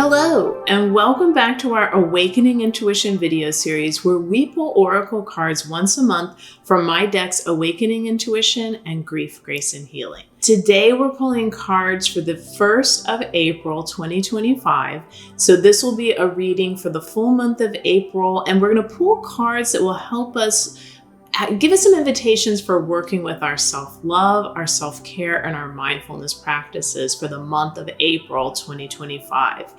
Hello, and welcome back to our Awakening Intuition video series where we pull oracle cards once a month from my decks Awakening Intuition and Grief, Grace, and Healing. Today we're pulling cards for the 1st of April 2025. So this will be a reading for the full month of April, and we're going to pull cards that will help us give us some invitations for working with our self-love, our self-care, and our mindfulness practices for the month of April 2025.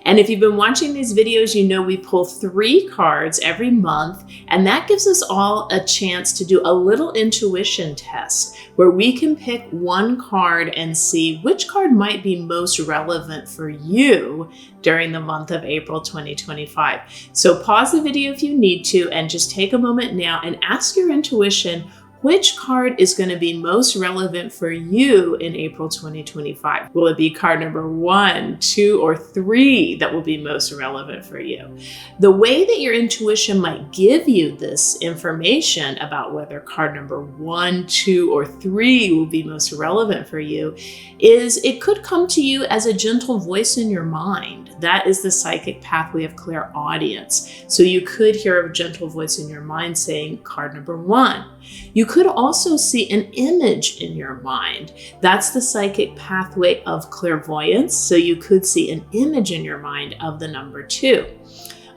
And if you've been watching these videos, you know we pull 3 cards every month, and that gives us all a chance to do a little intuition test where we can pick one card and see which card might be most relevant for you during the month of April 2025. So pause the video if you need to and just take a moment now and ask your intuition which card is going to be most relevant for you in April 2025. Will it be card number 1, 2, or 3 that will be most relevant for you? The way that your intuition might give you this information about whether card number 1, 2, or 3 will be most relevant for you is it could come to you as a gentle voice in your mind. That is the psychic pathway of clairaudience. So you could hear a gentle voice in your mind saying card number 1. You could also see an image in your mind. That's the psychic pathway of clairvoyance. So you could see an image in your mind of the number 2.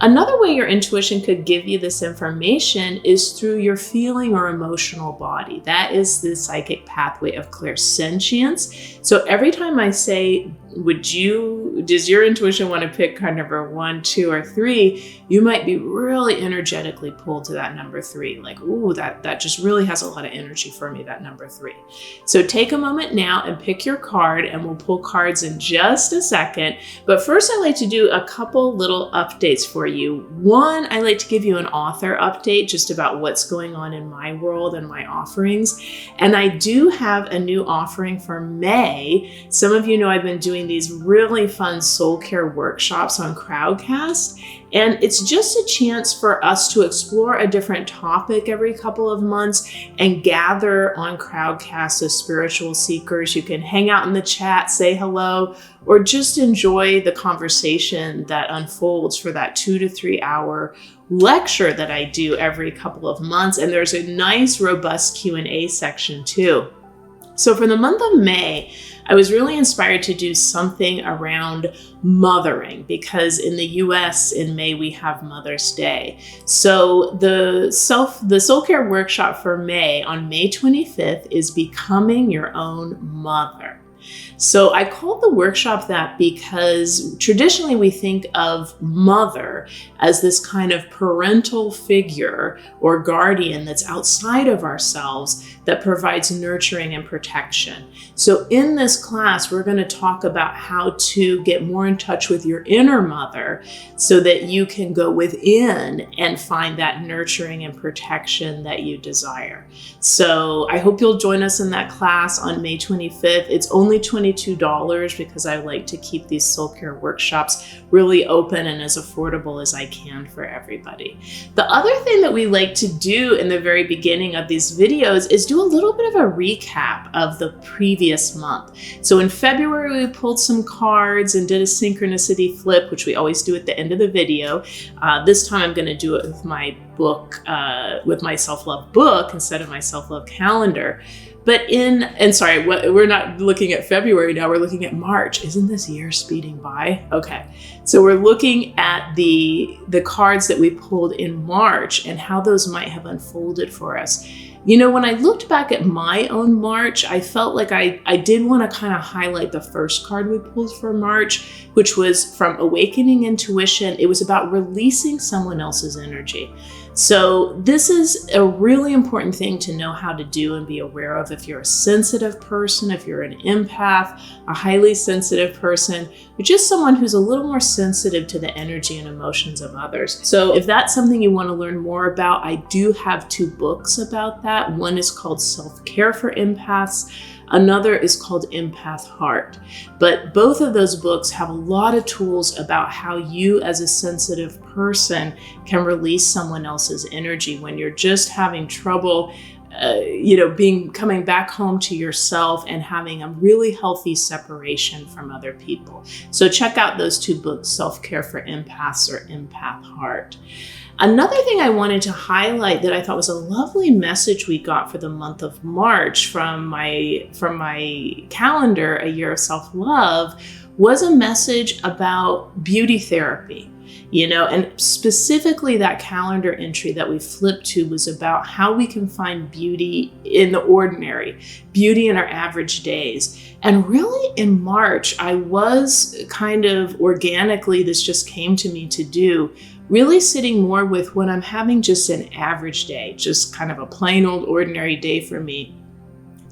Another way your intuition could give you this information is through your feeling or emotional body. That is the psychic pathway of clairsentience. So every time I say, does your intuition want to pick card number 1, 2, or 3? You might be really energetically pulled to that number 3. Like, ooh, that just really has a lot of energy for me, that number 3. So take a moment now and pick your card, and we'll pull cards in just a second. But first, I like to do a couple little updates for you. One, I like to give you an author update just about what's going on in my world and my offerings. And I do have a new offering for May. Some of you know I've been doing these really fun soul care workshops on Crowdcast. And it's just a chance for us to explore a different topic every couple of months and gather on Crowdcast as spiritual seekers. You can hang out in the chat, say hello, or just enjoy the conversation that unfolds for that 2 to 3 hour lecture that I do every couple of months. And there's a nice, robust Q&A section too. So for the month of May, I was really inspired to do something around mothering because in the US in May we have Mother's Day. So the soul care workshop for May on May 25th is Becoming Your Own Mother. So I called the workshop that because traditionally we think of mother as this kind of parental figure or guardian that's outside of ourselves that provides nurturing and protection. So in this class, we're going to talk about how to get more in touch with your inner mother so that you can go within and find that nurturing and protection that you desire. So I hope you'll join us in that class on May 25th. It's only $22 because I like to keep these soul care workshops really open and as affordable as I can for everybody. The other thing that we like to do in the very beginning of these videos is do a little bit of a recap of the previous month. So in February, we pulled some cards and did a synchronicity flip, which we always do at the end of the video. This time I'm going to do it with my book, with my self-love book instead of my self-love calendar. But we're not looking at February now, we're looking at March. Isn't this year speeding by? Okay, so we're looking at the cards that we pulled in March and how those might have unfolded for us. You know, when I looked back at my own March, I felt like I did want to kind of highlight the first card we pulled for March, which was from Awakening Intuition. It was about releasing someone else's energy. So this is a really important thing to know how to do and be aware of if you're a sensitive person, if you're an empath, a highly sensitive person, or just someone who's a little more sensitive to the energy and emotions of others. So if that's something you want to learn more about, I do have 2 books about that. One is called Self-Care for Empaths. Another is called Empath Heart. But both of those books have a lot of tools about how you as a sensitive person can release someone else's energy when you're just having trouble coming back home to yourself and having a really healthy separation from other people. So check out those 2 books, Self-Care for Empaths or Empath Heart. Another thing I wanted to highlight that I thought was a lovely message we got for the month of March from my calendar, A Year of Self-Love, was a message about beauty therapy. And specifically that calendar entry that we flipped to was about how we can find beauty in the ordinary, beauty in our average days. And really in March, I was kind of organically, this just came to me to do, really sitting more with when I'm having just an average day, just kind of a plain old ordinary day for me.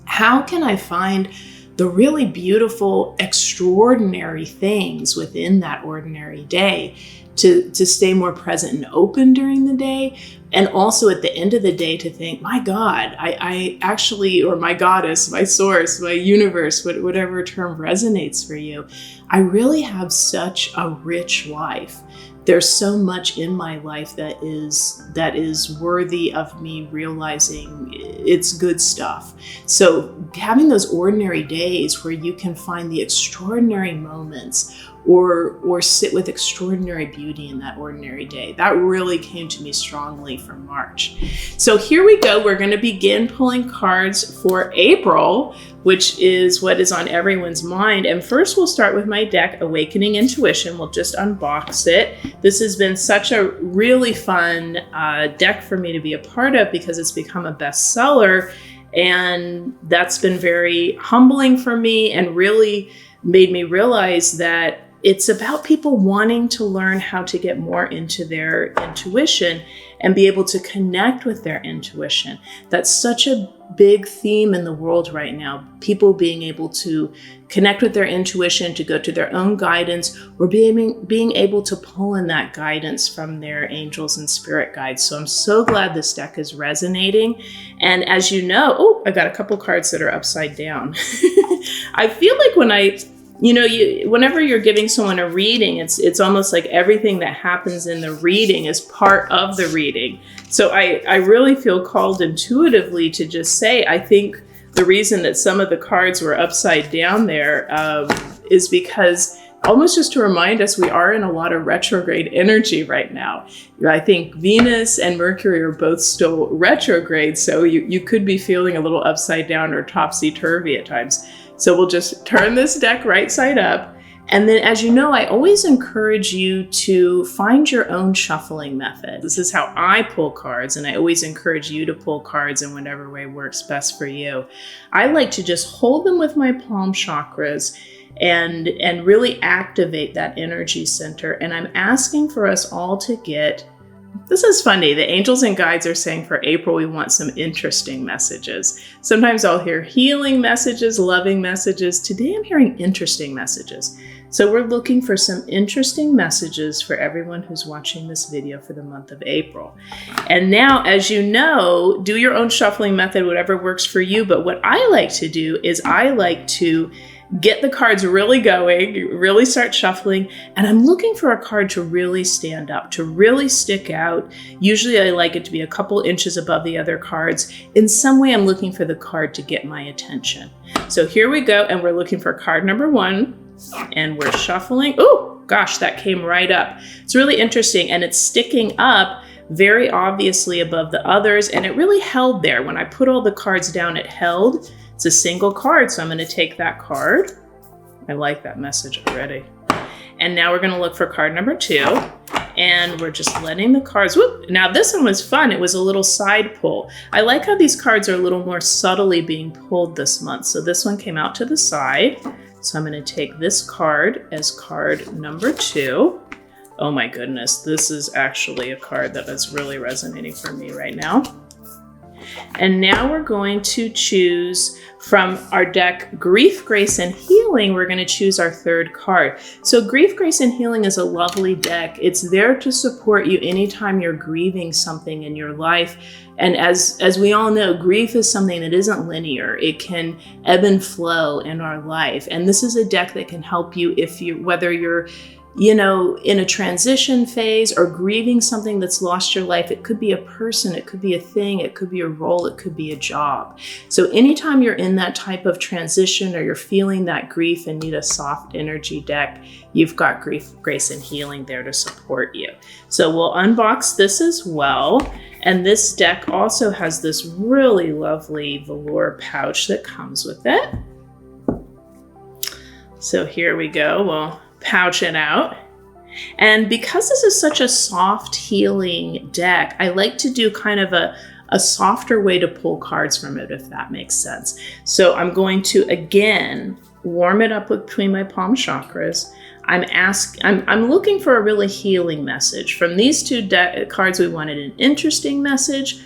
How can I find the really beautiful, extraordinary things within that ordinary day to stay more present and open during the day? And also at the end of the day to think, my God, I actually, or my goddess, my source, my universe, whatever term resonates for you, I really have such a rich life. There's so much in my life that is worthy of me realizing it's good stuff. So having those ordinary days where you can find the extraordinary moments or sit with extraordinary beauty in that ordinary day, that really came to me strongly for March. So here we go. We're going to begin pulling cards for April, which is what is on everyone's mind. And first we'll start with my deck, Awakening Intuition. We'll just unbox it. This has been such a really fun deck for me to be a part of because it's become a bestseller. And that's been very humbling for me and really made me realize that it's about people wanting to learn how to get more into their intuition and be able to connect with their intuition. That's such a big theme in the world right now. People being able to connect with their intuition, to go to their own guidance, or being able to pull in that guidance from their angels and spirit guides. So I'm so glad this deck is resonating. And as you know, I got a couple cards that are upside down. I feel like whenever you're giving someone a reading, it's almost like everything that happens in the reading is part of the reading. So I really feel called intuitively to just say, I think the reason that some of the cards were upside down there is because almost just to remind us we are in a lot of retrograde energy right now. I think Venus and Mercury are both still retrograde, so you could be feeling a little upside down or topsy-turvy at times. So we'll just turn this deck right side up. And then, as you know, I always encourage you to find your own shuffling method. This is how I pull cards, and I always encourage you to pull cards in whatever way works best for you. I like to just hold them with my palm chakras and really activate that energy center. And I'm asking for us all to get, this is funny, the angels and guides are saying for April, we want some interesting messages. Sometimes I'll hear healing messages, loving messages. Today I'm hearing interesting messages. So we're looking for some interesting messages for everyone who's watching this video for the month of April. And now, as you know, do your own shuffling method, whatever works for you. But what I like to do is I like to get the cards really going, really start shuffling, and I'm looking for a card to really stand up, to really stick out. Usually I like it to be a couple inches above the other cards. In some way, I'm looking for the card to get my attention. So here we go, and we're looking for card number 1, and we're shuffling. Oh, gosh, that came right up. It's really interesting, and it's sticking up very obviously above the others, and it really held there. When I put all the cards down, it held. It's a single card, so I'm going to take that card. I like that message already. And now we're going to look for card number 2, and we're just letting the cards, whoop. Now this one was fun. It was a little side pull. I like how these cards are a little more subtly being pulled this month. So this one came out to the side. So I'm going to take this card as card number 2. Oh my goodness, this is actually a card that is really resonating for me right now. And now we're going to choose from our deck, Grief, Grace, and Healing. We're going to choose our 3rd card. So Grief, Grace, and Healing is a lovely deck. It's there to support you anytime you're grieving something in your life. And as we all know, grief is something that isn't linear. It can ebb and flow in our life. And this is a deck that can help you whether you're in a transition phase or grieving something that's lost your life. It could be a person, it could be a thing, it could be a role, it could be a job. So anytime you're in that type of transition or you're feeling that grief and need a soft energy deck, you've got Grief, Grace, and Healing there to support you. So we'll unbox this as well. And this deck also has this really lovely velour pouch that comes with it. So here we go. We'll pouch it out. And because this is such a soft healing deck, I like to do kind of a softer way to pull cards from it, if that makes sense. So I'm going to, again, warm it up between my palm chakras. I'm looking for a really healing message. From these two cards, we wanted an interesting message.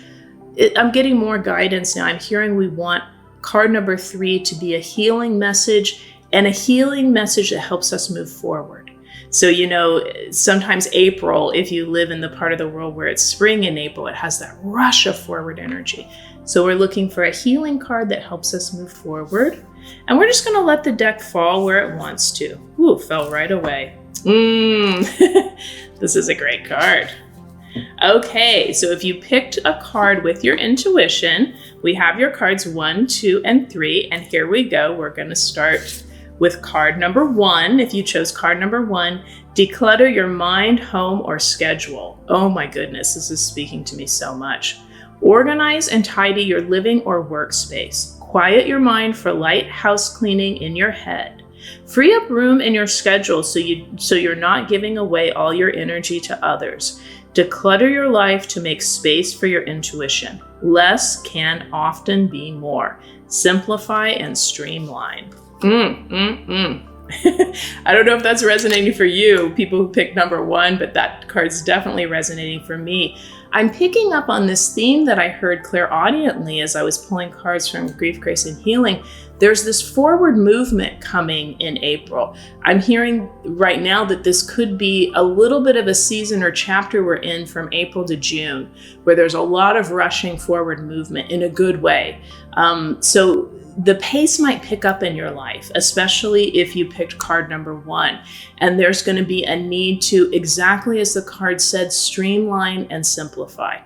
I'm getting more guidance now. I'm hearing we want card number 3 to be a healing message, and a healing message that helps us move forward. So, sometimes April, if you live in the part of the world where it's spring in April, it has that rush of forward energy. So we're looking for a healing card that helps us move forward. And we're just going to let the deck fall where it wants to. Ooh, fell right away. This is a great card. Okay, so if you picked a card with your intuition, we have your cards 1, 2, and 3. And here we go. We're going to start with card number 1. If you chose card number 1, declutter your mind, home, or schedule. Oh my goodness, this is speaking to me so much. Organize and tidy your living or workspace. Quiet your mind for light house cleaning in your head. Free up room in your schedule so you're not giving away all your energy to others. Declutter your life to make space for your intuition. Less can often be more. Simplify and streamline. I don't know if that's resonating for you, people who picked number 1, but that card's definitely resonating for me. I'm picking up on this theme that I heard clairaudiently as I was pulling cards from Grief, Grace, and Healing. There's this forward movement coming in April. I'm hearing right now that this could be a little bit of a season or chapter we're in from April to June, where there's a lot of rushing forward movement in a good way. So the pace might pick up in your life, especially if you picked card number 1. And there's going to be a need to, exactly as the card said, streamline and simplify.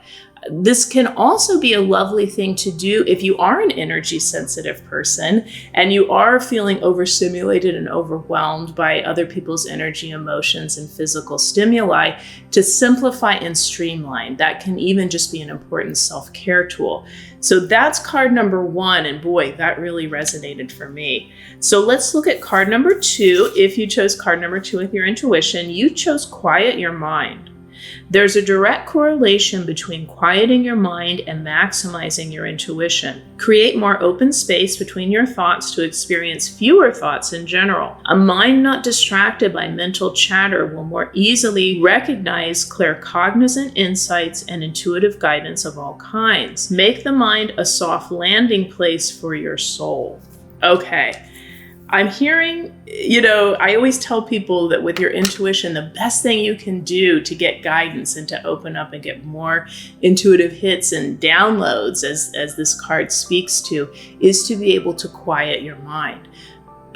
This can also be a lovely thing to do if you are an energy sensitive person and you are feeling overstimulated and overwhelmed by other people's energy, emotions, and physical stimuli, to simplify and streamline. That can even just be an important self-care tool. So that's card number 1, and boy, that really resonated for me. So let's look at card number 2. If you chose card number 2 with your intuition, you chose quiet your mind. There's a direct correlation between quieting your mind and maximizing your intuition. Create more open space between your thoughts to experience fewer thoughts in general. A mind not distracted by mental chatter will more easily recognize claircognizant insights and intuitive guidance of all kinds. Make the mind a soft landing place for your soul. Okay. I'm hearing, I always tell people that with your intuition, the best thing you can do to get guidance and to open up and get more intuitive hits and downloads, as this card speaks to, is to be able to quiet your mind.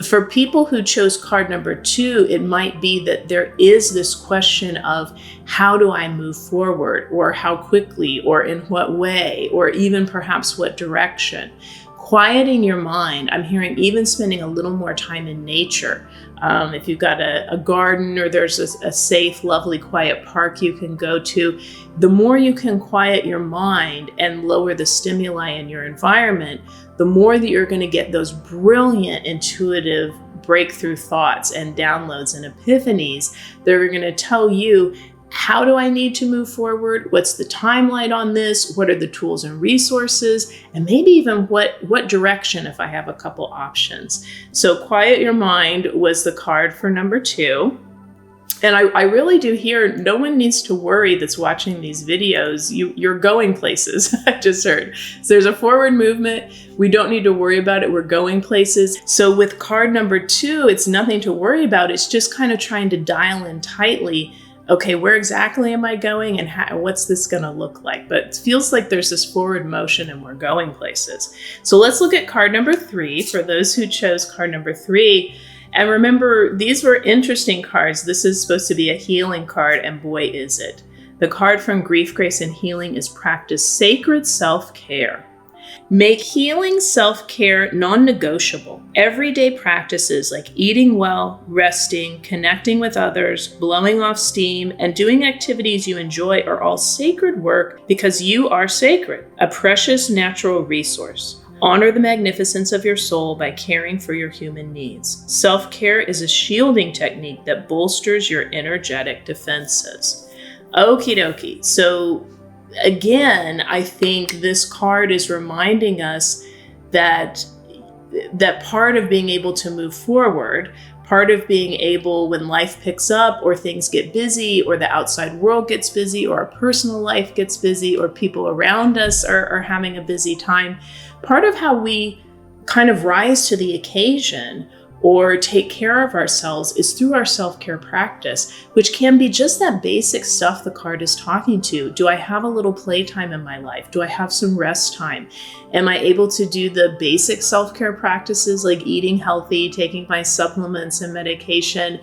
For people who chose card number 2, it might be that there is this question of, how do I move forward, or how quickly, or in what way, or even perhaps what direction. Quieting your mind, I'm hearing even spending a little more time in nature. If you've got a garden, or there's a safe, lovely, quiet park you can go to, the more you can quiet your mind and lower the stimuli in your environment, the more that you're going to get those brilliant, intuitive breakthrough thoughts and downloads and epiphanies that are going to tell you, how do I need to move forward? What's the timeline on this? What are the tools and resources? And maybe even what direction if I have a couple options. So Quiet Your Mind was the card for number 2. And I really do hear no one needs to worry that's watching these videos. You're going places, I just heard. So there's a forward movement. We don't need to worry about it. We're going places. So with card number 2, it's nothing to worry about. It's just kind of trying to dial in tightly. Okay, where exactly am I going, and what's this going to look like? But it feels like there's this forward motion and we're going places. So let's look at card number 3. For those who chose card number 3, And remember, these were interesting cards. This is supposed to be a healing card, and boy, is it. The card from Grief, Grace, and Healing is practice sacred self-care. Make healing self-care non-negotiable. Everyday practices like eating well, resting, connecting with others, blowing off steam, and doing activities you enjoy are all sacred work because you are sacred, a precious natural resource. Honor the magnificence of your soul by caring for your human needs. Self-care is a shielding technique that bolsters your energetic defenses. Okie dokie. So again, I think this card is reminding us that part of being able to move forward, part of being able, when life picks up or things get busy or the outside world gets busy or our personal life gets busy or people around us are having a busy time, part of how we kind of rise to the occasion or take care of ourselves is through our self-care practice, which can be just that basic stuff the card is talking to. Do I have a little playtime in my life? Do I have some rest time? Am I able to do the basic self-care practices like eating healthy, taking my supplements and medication?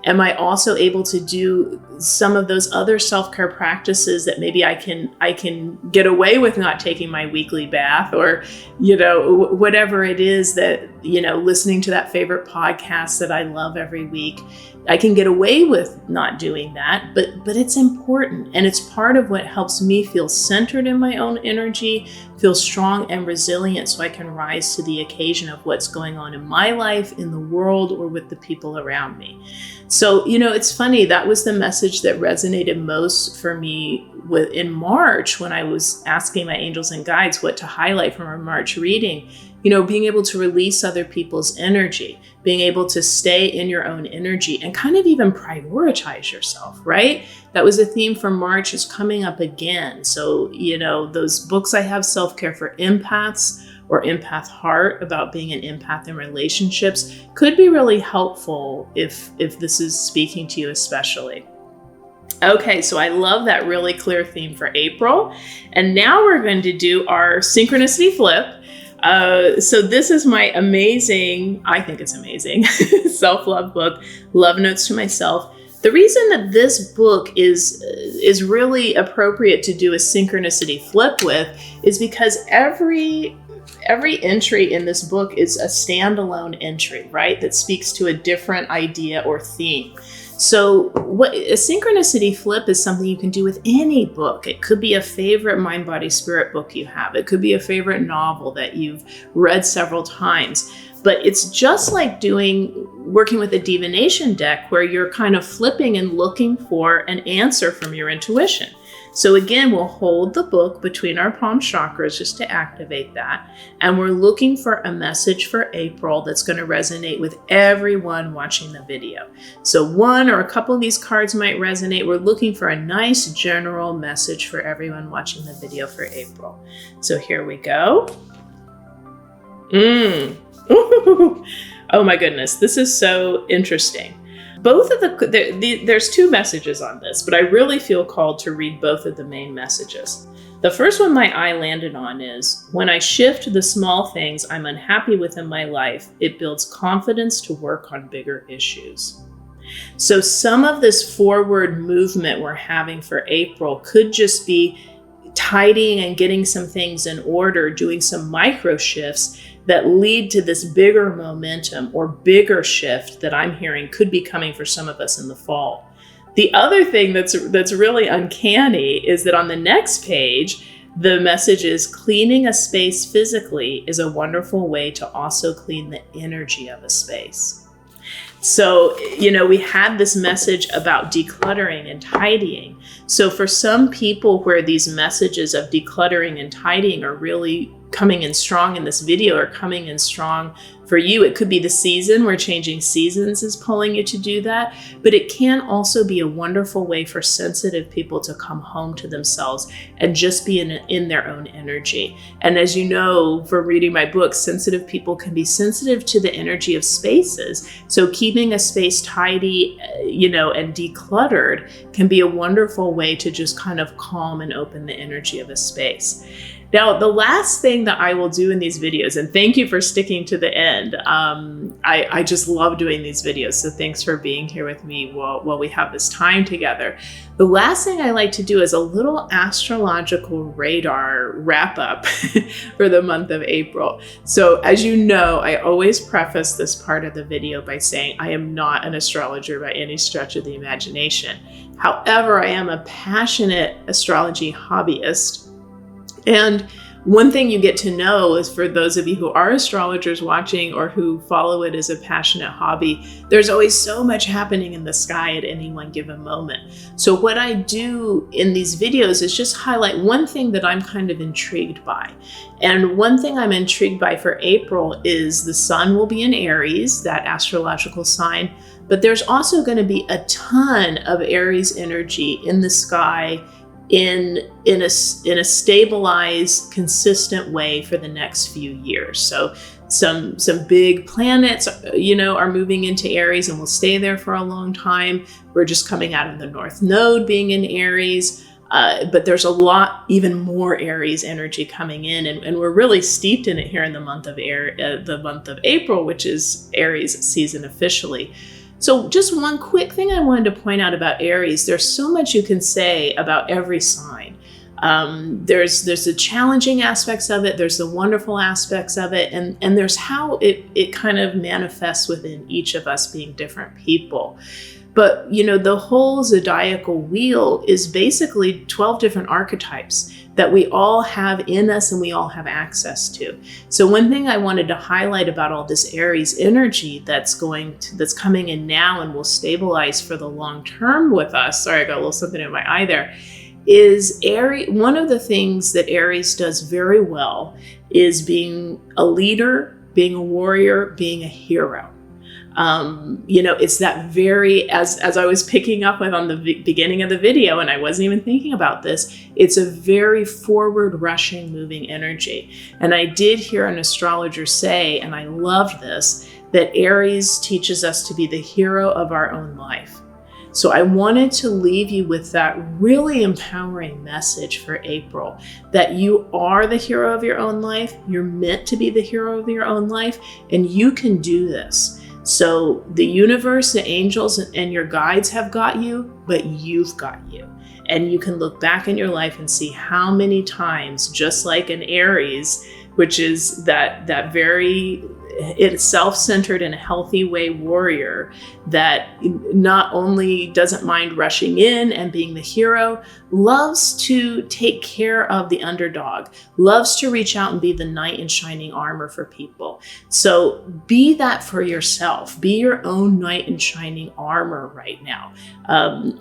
Am I also able to do some of those other self-care practices that maybe I can get away with not taking my weekly bath, or, whatever it is that, listening to that favorite podcast that I love every week, I can get away with not doing that, but it's important. And it's part of what helps me feel centered in my own energy, feel strong and resilient so I can rise to the occasion of what's going on in my life, in the world, or with the people around me. So, it's funny, that was the message that resonated most for me in March when I was asking my angels and guides what to highlight from our March reading. Being able to release other people's energy, being able to stay in your own energy and kind of even prioritize yourself, right? That was a theme for March, is coming up again. So, those books I have, Self-Care for Empaths or Empath Heart, about being an empath in relationships, could be really helpful if this is speaking to you especially. Okay, so I love that really clear theme for April. And now we're going to do our Synchronicity Flip. So this is my amazing, I think it's amazing, self-love book, Love Notes to Myself. The reason that this book is really appropriate to do a synchronicity flip with is because every entry in this book is a standalone entry, right? That speaks to a different idea or theme. So a synchronicity flip is something you can do with any book. It could be a favorite mind, body, spirit book you have. It could be a favorite novel that you've read several times. But it's just like working with a divination deck where you're kind of flipping and looking for an answer from your intuition. So again, we'll hold the book between our palm chakras just to activate that. And we're looking for a message for April that's going to resonate with everyone watching the video. So one or a couple of these cards might resonate. We're looking for a nice general message for everyone watching the video for April. So here we go. Oh my goodness, this is so interesting. Both of there's two messages on this, but I really feel called to read both of the main messages. The first one my eye landed on is, when I shift the small things I'm unhappy with in my life, it builds confidence to work on bigger issues. So some of this forward movement we're having for April could just be tidying and getting some things in order, doing some micro shifts that lead to this bigger momentum or bigger shift that I'm hearing could be coming for some of us in the fall. The other thing that's really uncanny is that on the next page, the message is, cleaning a space physically is a wonderful way to also clean the energy of a space. So, we had this message about decluttering and tidying. So for some people where these messages of decluttering and tidying are really coming in strong in this video, or coming in strong for you, it could be the season where changing seasons is pulling you to do that. But it can also be a wonderful way for sensitive people to come home to themselves and just be in their own energy. And as you know, for reading my book, sensitive people can be sensitive to the energy of spaces. So keeping a space tidy, and decluttered can be a wonderful way to just kind of calm and open the energy of a space. Now, the last thing that I will do in these videos, and thank you for sticking to the end. I just love doing these videos. So thanks for being here with me while we have this time together. The last thing I like to do is a little astrological radar wrap up for the month of April. So as you know, I always preface this part of the video by saying I am not an astrologer by any stretch of the imagination. However, I am a passionate astrology hobbyist. And one thing you get to know is, for those of you who are astrologers watching or who follow it as a passionate hobby, there's always so much happening in the sky at any one given moment. So what I do in these videos is just highlight one thing that I'm kind of intrigued by. And one thing I'm intrigued by for April is the sun will be in Aries, that astrological sign, but there's also going to be a ton of Aries energy in the sky in a stabilized, consistent way for the next few years. So some big planets, are moving into Aries and will stay there for a long time. We're just coming out of the North Node being in Aries, but there's a lot, even more Aries energy coming in, and we're really steeped in it here in the month of April, which is Aries season officially. So just one quick thing I wanted to point out about Aries. There's so much you can say about every sign. There's the challenging aspects of it, there's the wonderful aspects of it, and there's how it kind of manifests within each of us being different people. But the whole zodiacal wheel is basically 12 different archetypes that we all have in us and we all have access to. So one thing I wanted to highlight about all this Aries energy that's coming in now and will stabilize for the long term with us. Sorry, I got a little something in my eye there. Is Aries, one of the things that Aries does very well is being a leader, being a warrior, being a hero. It's that very, as I was picking up with on the beginning of the video, and I wasn't even thinking about this, it's a very forward rushing, moving energy. And I did hear an astrologer say, and I love this, that Aries teaches us to be the hero of our own life. So I wanted to leave you with that really empowering message for April, that you are the hero of your own life. You're meant to be the hero of your own life, and you can do this. So the universe, the angels, and your guides have got you, but you've got you. And you can look back in your life and see how many times, just like an Aries, which is that very self-centered in a healthy way warrior that not only doesn't mind rushing in and being the hero, loves to take care of the underdog, loves to reach out and be the knight in shining armor for people. So be that for yourself. Be your own knight in shining armor right now.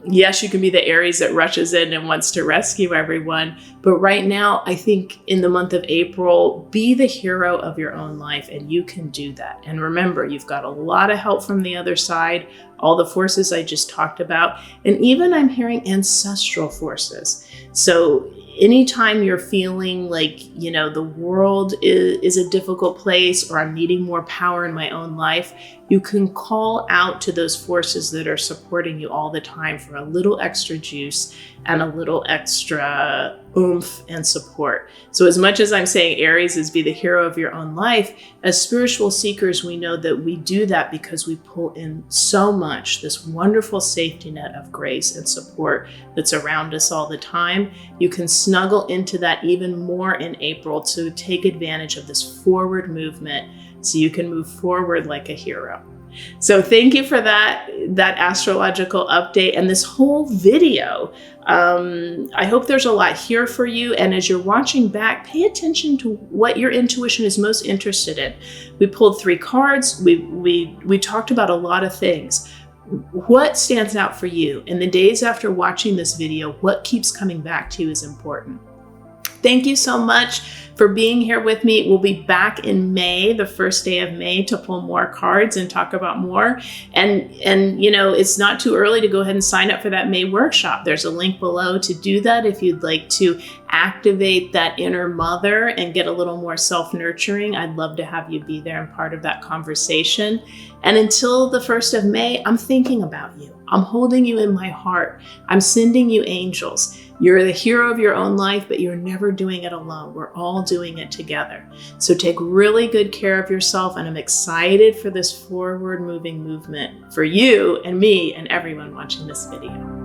Yes, you can be the Aries that rushes in and wants to rescue everyone, but right now, I think in the month of April, be the hero of your own life, and you can do that. And remember, you've got a lot of help from the other side, all the forces I just talked about, and even I'm hearing ancestral forces. So anytime you're feeling like, the world is a difficult place, or I'm needing more power in my own life, you can call out to those forces that are supporting you all the time for a little extra juice and a little extra oomph and support. So as much as I'm saying Aries is be the hero of your own life, as spiritual seekers, we know that we do that because we pull in so much, this wonderful safety net of grace and support that's around us all the time. You can snuggle into that even more in April to take advantage of this forward movement so you can move forward like a hero. So thank you for that astrological update and this whole video. I hope there's a lot here for you. And as you're watching back, pay attention to what your intuition is most interested in. We pulled 3 cards. We talked about a lot of things. What stands out for you? In the days after watching this video, what keeps coming back to you is important. Thank you so much for being here with me. We'll be back in May, the first day of May, to pull more cards and talk about more. And it's not too early to go ahead and sign up for that May workshop. There's a link below to do that if you'd like to activate that inner mother and get a little more self-nurturing, I'd love to have you be there and part of that conversation. And until the 1st of May, I'm thinking about you. I'm holding you in my heart. I'm sending you angels. You're the hero of your own life, but you're never doing it alone. We're all doing it together. So take really good care of yourself, and I'm excited for this forward moving movement for you and me and everyone watching this video.